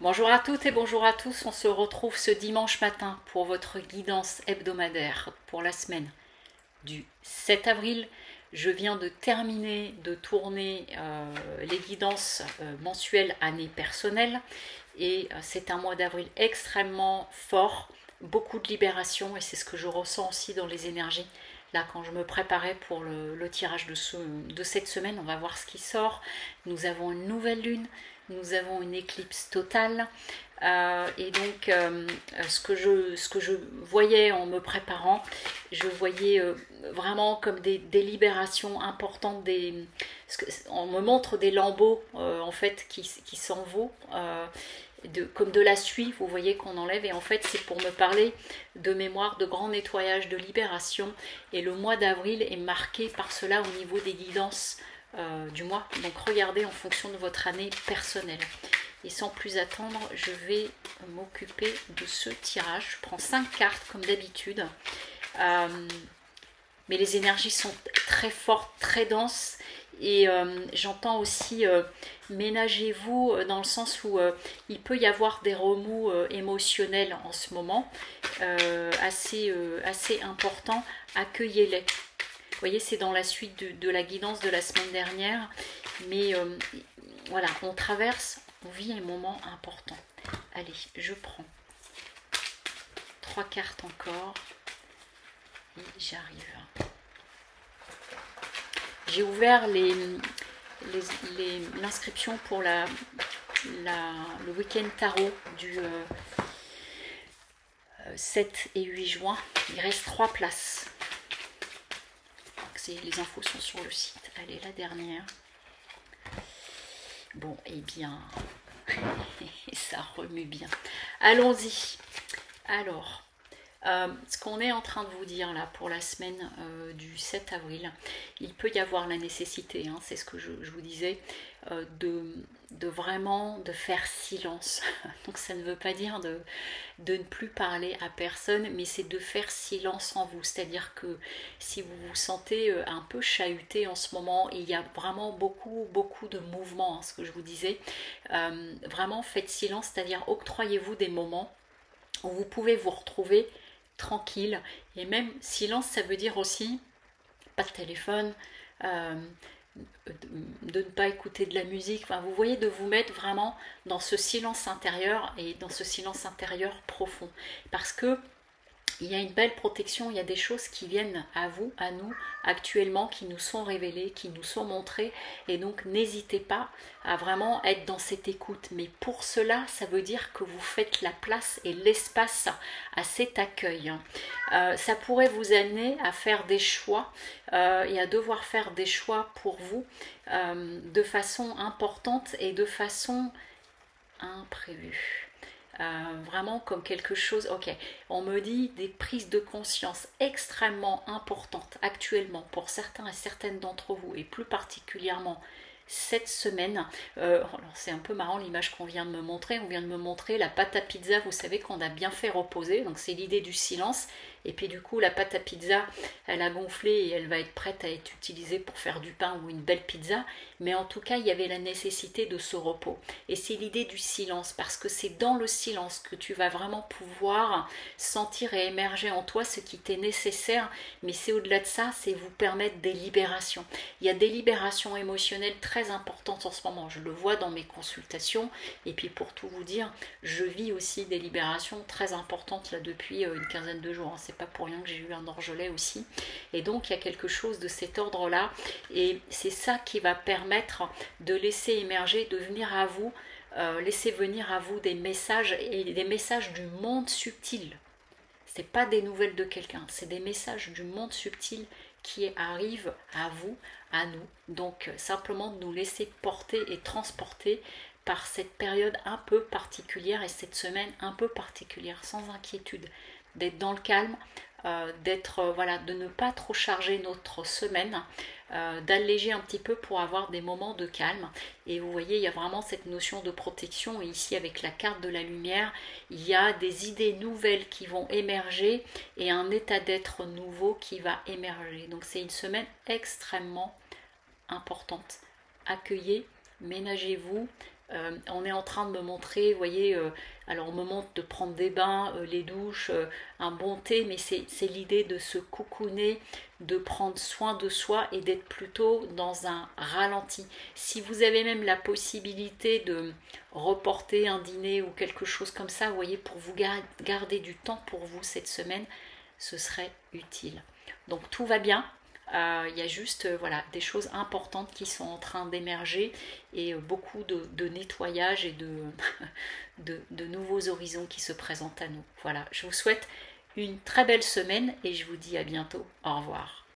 Bonjour à toutes et bonjour à tous, on se retrouve ce dimanche matin pour votre guidance hebdomadaire pour la semaine du 7 avril. Je viens de terminer de tourner les guidances mensuelles année personnelle et c'est un mois d'avril extrêmement fort, beaucoup de libération et c'est ce que je ressens aussi dans les énergies. Là, quand je me préparais pour le tirage de cette semaine, on va voir ce qui sort. Nous avons une nouvelle lune, nous avons une éclipse totale. Et donc, ce que je voyais en me préparant, je voyais vraiment comme des libérations importantes. On me montre des lambeaux en fait qui s'en vont. Comme de la suie, vous voyez qu'on enlève, et en fait c'est pour me parler de mémoire, de grand nettoyage, de libération, et le mois d'avril est marqué par cela au niveau des guidances du mois. Donc regardez en fonction de votre année personnelle. Et sans plus attendre, je vais m'occuper de ce tirage. Je prends 5 cartes comme d'habitude. Mais les énergies sont très fortes, très denses. Et j'entends aussi ménagez-vous dans le sens où il peut y avoir des remous émotionnels en ce moment, assez importants. Accueillez-les. Vous voyez, c'est dans la suite de la guidance de la semaine dernière. Mais voilà, on traverse, on vit un moment important. Allez, je prends 3 cartes encore. Et j'arrive. J'ai ouvert l'inscription pour le week-end tarot du 7 et 8 juin. Il reste 3 places. Les infos sont sur le site. Allez, la dernière. Bon, eh bien, ça remue bien. Allons-y. Alors, ce qu'on est en train de vous dire là pour la semaine du 7 avril, il peut y avoir la nécessité, hein, c'est ce que je vous disais, de vraiment de faire silence. Donc ça ne veut pas dire de ne plus parler à personne, mais c'est de faire silence en vous. C'est-à-dire que si vous vous sentez un peu chahuté en ce moment, et il y a vraiment beaucoup de mouvements, hein, ce que je vous disais, vraiment faites silence, c'est-à-dire octroyez-vous des moments où vous pouvez vous retrouver tranquille. Et même silence, ça veut dire aussi pas de téléphone, de ne pas écouter de la musique. Enfin, vous voyez, de vous mettre vraiment dans ce silence intérieur, et dans ce silence intérieur profond, parce que il y a une belle protection, il y a des choses qui viennent à vous, à nous, actuellement, qui nous sont révélées, qui nous sont montrées, et donc n'hésitez pas à vraiment être dans cette écoute. Mais pour cela, ça veut dire que vous faites la place et l'espace à cet accueil. Ça pourrait vous amener à faire des choix et à devoir faire des choix pour vous de façon importante et de façon imprévue. Vraiment comme quelque chose, ok, on me dit des prises de conscience extrêmement importantes actuellement pour certains et certaines d'entre vous, et plus particulièrement cette semaine. Alors c'est un peu marrant l'image qu'on vient de me montrer. On vient de me montrer la pâte à pizza, vous savez, qu'on a bien fait reposer, donc c'est l'idée du silence. Et puis du coup la pâte à pizza, elle a gonflé et elle va être prête à être utilisée pour faire du pain ou une belle pizza. Mais en tout cas il y avait la nécessité de ce repos. Et c'est l'idée du silence, parce que c'est dans le silence que tu vas vraiment pouvoir sentir et émerger en toi ce qui t'est nécessaire. Mais c'est au-delà de ça, c'est vous permettre des libérations. Il y a des libérations émotionnelles très importantes en ce moment. Je le vois dans mes consultations. Et puis pour tout vous dire, je vis aussi des libérations très importantes là depuis une quinzaine de jours. C'est pas pour rien que j'ai eu un orgelet aussi. Et donc il y a quelque chose de cet ordre-là. Et c'est ça qui va permettre de laisser émerger, de venir à vous, laisser venir à vous des messages, et des messages du monde subtil. C'est pas des nouvelles de quelqu'un, c'est des messages du monde subtil qui arrivent à vous, à nous. Donc simplement de nous laisser porter et transporter par cette période un peu particulière, et cette semaine un peu particulière, sans inquiétude, d'être dans le calme, voilà, de ne pas trop charger notre semaine, d'alléger un petit peu pour avoir des moments de calme. Et vous voyez, il y a vraiment cette notion de protection. Et ici, avec la carte de la lumière, il y a des idées nouvelles qui vont émerger et un état d'être nouveau qui va émerger. Donc c'est une semaine extrêmement importante. Accueillez, ménagez-vous, On est en train de me montrer, vous voyez, alors on me montre de prendre des bains, les douches, un bon thé, mais c'est l'idée de se cocooner, de prendre soin de soi et d'être plutôt dans un ralenti. Si vous avez même la possibilité de reporter un dîner ou quelque chose comme ça, vous voyez, pour vous garder du temps pour vous cette semaine, ce serait utile. Donc tout va bien. Il y a juste voilà, des choses importantes qui sont en train d'émerger et beaucoup de nettoyage et de nouveaux horizons qui se présentent à nous. Voilà, je vous souhaite une très belle semaine et je vous dis à bientôt. Au revoir.